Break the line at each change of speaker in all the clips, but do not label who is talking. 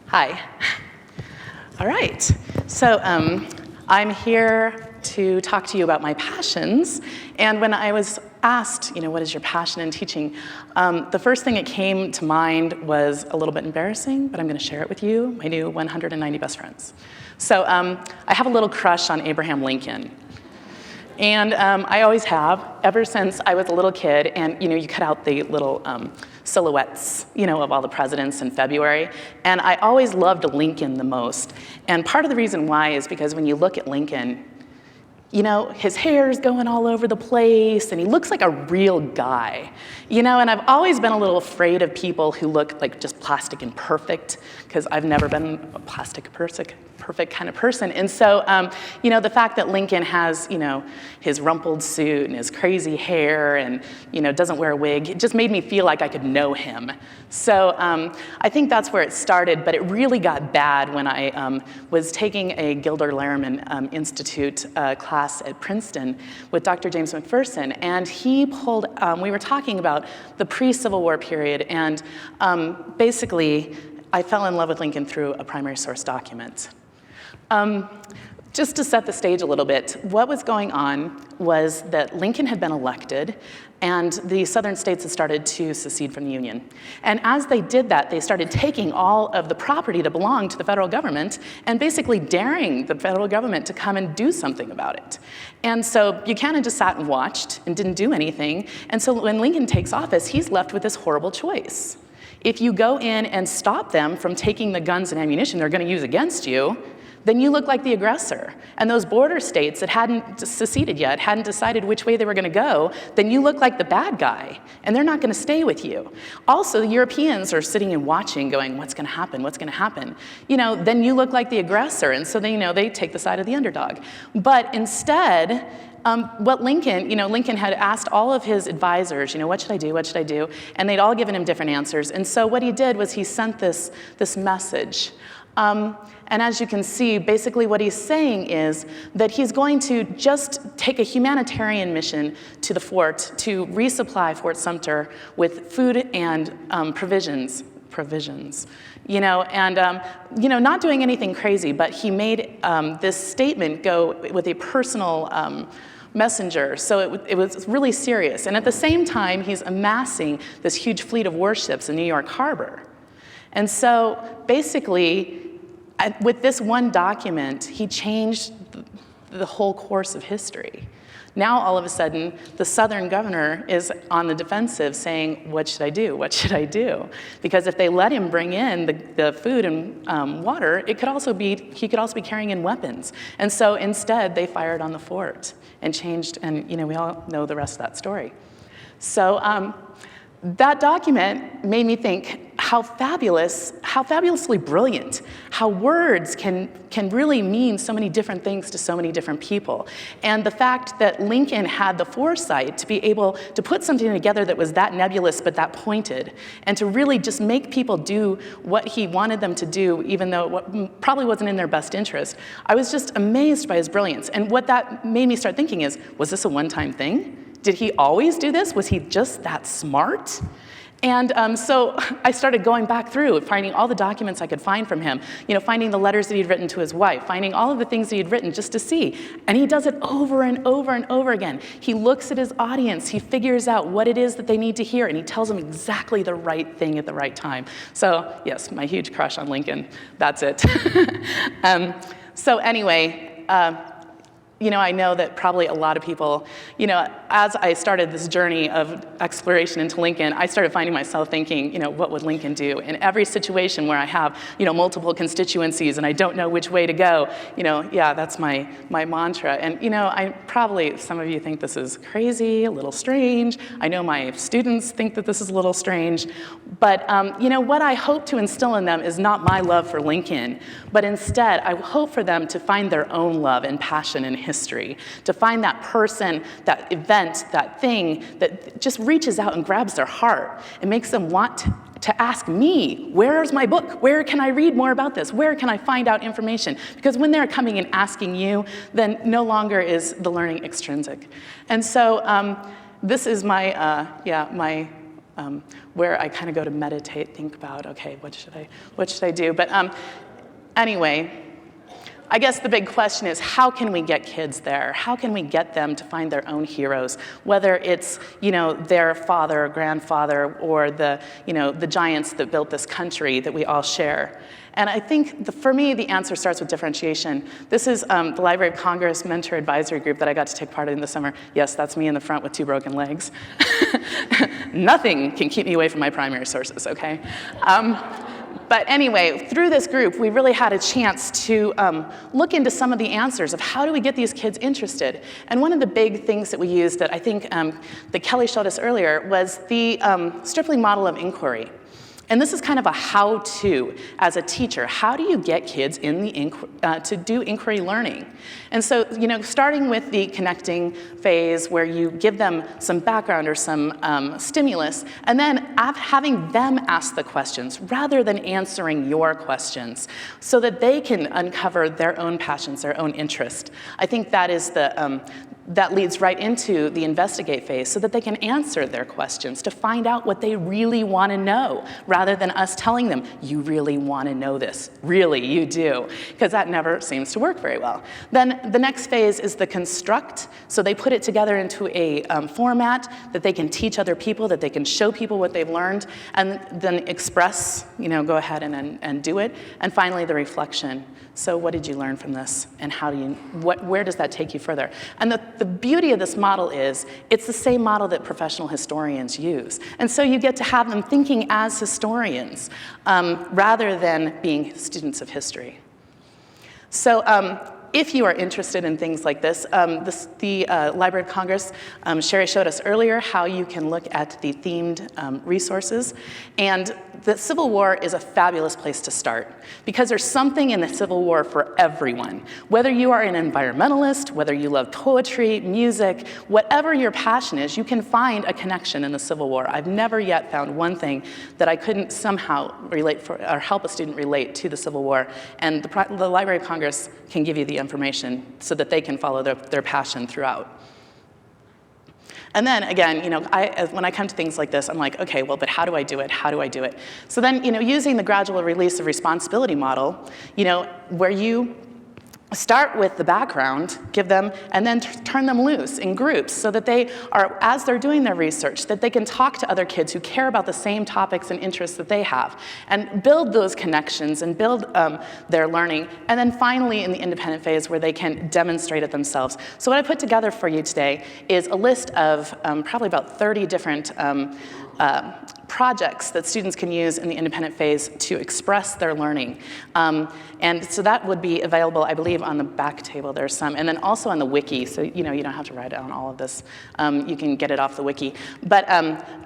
Hi. All right. So I'm here to talk to you about my passions. And when I was asked, what is your passion in teaching, the first thing that came to mind was a little bit embarrassing, but I'm going to share it with you, my new 190 best friends. So I have a little crush on Abraham Lincoln. And I always have, ever since I was a little kid. And you cut out the little silhouettes, of all the presidents in February. And I always loved Lincoln the most. And part of the reason why is because when you look at Lincoln, his hair's going all over the place, and he looks like a real guy, and I've always been a little afraid of people who look like just plastic and perfect, because I've never been a plastic perfect kind of person. And so, the fact that Lincoln has, his rumpled suit and his crazy hair and, doesn't wear a wig, it just made me feel like I could know him. So I think that's where it started, but it really got bad when I was taking a Gilder Lehrman Institute class at Princeton with Dr. James McPherson, and he pulled, we were talking about the pre-Civil War period, and basically I fell in love with Lincoln through a primary source document. Just to set the stage a little bit, what was going on was that Lincoln had been elected, and the southern states had started to secede from the Union. And as they did that, they started taking all of the property that belonged to the federal government and basically daring the federal government to come and do something about it. And so Buchanan just sat and watched and didn't do anything. And so when Lincoln takes office, he's left with this horrible choice. If you go in and stop them from taking the guns and ammunition they're going to use against you, then you look like the aggressor. And those border states that hadn't seceded yet, hadn't decided which way they were going to go, then you look like the bad guy, and they're not going to stay with you. Also, the Europeans are sitting and watching, going, what's going to happen, what's going to happen? Then you look like the aggressor, and so they take the side of the underdog. But instead, what Lincoln had asked all of his advisors, what should I do, what should I do? And they'd all given him different answers. And so what he did was he sent this message. And as you can see, basically what he's saying is that he's going to just take a humanitarian mission to the fort to resupply Fort Sumter with food and provisions, not doing anything crazy, but he made this statement go with a personal messenger, so it was really serious. And at the same time, he's amassing this huge fleet of warships in New York Harbor. And so basically, with this one document, he changed the whole course of history. Now, all of a sudden, the Southern governor is on the defensive saying, what should I do? What should I do? Because if they let him bring in the food and water, he could also be carrying in weapons. And so instead, they fired on the fort and changed, and we all know the rest of that story. So that document made me think how fabulously brilliant, how words can really mean so many different things to so many different people. And the fact that Lincoln had the foresight to be able to put something together that was that nebulous but that pointed, and to really just make people do what he wanted them to do, even though it probably wasn't in their best interest. I was just amazed by his brilliance. And what that made me start thinking is, was this a one-time thing? Did he always do this? Was he just that smart? And so I started going back through, finding all the documents I could find from him, finding the letters that he'd written to his wife, finding all of the things that he'd written just to see. And he does it over and over and over again. He looks at his audience, he figures out what it is that they need to hear, and he tells them exactly the right thing at the right time. So yes, my huge crush on Lincoln, that's it. So anyway, I know that probably a lot of people, as I started this journey of exploration into Lincoln, I started finding myself thinking, what would Lincoln do? In every situation where I have, multiple constituencies and I don't know which way to go, yeah, that's my mantra. And, some of you think this is crazy, a little strange. I know my students think that this is a little strange. But, what I hope to instill in them is not my love for Lincoln, but instead, I hope for them to find their own love and passion in history, to find that person, that event, that thing that just reaches out and grabs their heart and makes them want to ask me, where's my book? Where can I read more about this? Where can I find out information? Because when they're coming and asking you, then no longer is the learning extrinsic. And so this is my where I kind of go to meditate, think about, okay, what should I do? But anyway, I guess the big question is, how can we get kids there? How can we get them to find their own heroes, whether it's, their father or grandfather or the giants that built this country that we all share? And I think, for me, the answer starts with differentiation. This is the Library of Congress Mentor Advisory Group that I got to take part in this summer. Yes, that's me in the front with 2 broken legs. Nothing can keep me away from my primary sources, okay? But anyway, through this group, we really had a chance to look into some of the answers of how do we get these kids interested. And one of the big things that we used that I think that Kelly showed us earlier was the Stripling model of inquiry. And this is kind of a how-to as a teacher. How do you get kids in to do inquiry learning? And so, starting with the connecting phase where you give them some background or some stimulus, and then having them ask the questions rather than answering your questions so that they can uncover their own passions, their own interest. I think that is that leads right into the investigate phase so that they can answer their questions to find out what they really want to know rather than us telling them, you really want to know this. Really, you do. Because that never seems to work very well. Then the next phase is the construct. So they put it together into a format that they can teach other people, that they can show people what they've learned, and then express, go ahead and do it. And finally, the reflection. So what did you learn from this? And where does that take you further? And the beauty of this model is it's the same model that professional historians use. And so you get to have them thinking as historians rather than being students of history. So if you are interested in things like this, the Library of Congress, Sherry showed us earlier how you can look at the themed resources. And the Civil War is a fabulous place to start because there's something in the Civil War for everyone. Whether you are an environmentalist, whether you love poetry, music, whatever your passion is, you can find a connection in the Civil War. I've never yet found one thing that I couldn't somehow or help a student relate to the Civil War. And the Library of Congress can give you the information so that they can follow their passion throughout. And then again, when I come to things like this, I'm like, okay, well, but how do I do it? How do I do it? So then, using the gradual release of responsibility model, where you start with the background, give them, and then turn them loose in groups so that they are, as they're doing their research, that they can talk to other kids who care about the same topics and interests that they have, and build those connections and build their learning. And then finally, in the independent phase, where they can demonstrate it themselves. So what I put together for you today is a list of probably about 30 different projects that students can use in the independent phase to express their learning. And so that would be available, I believe, on the back table. There's some, and then also on the wiki, so you don't have to write down all of this. You can get it off the wiki. But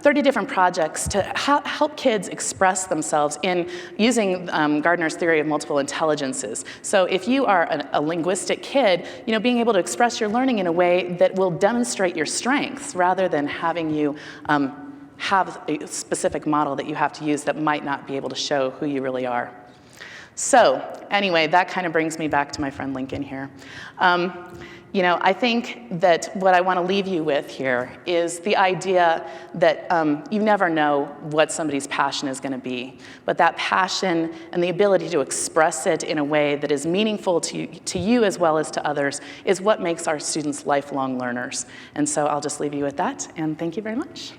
30 different projects to help kids express themselves in using Gardner's theory of multiple intelligences. So if you are a linguistic kid, being able to express your learning in a way that will demonstrate your strengths rather than having you have a specific model that you have to use that might not be able to show who you really are. So anyway, that kind of brings me back to my friend Lincoln here. I think that what I want to leave you with here is the idea that you never know what somebody's passion is going to be, but that passion and the ability to express it in a way that is meaningful to you as well as to others is what makes our students lifelong learners. And so I'll just leave you with that, and thank you very much.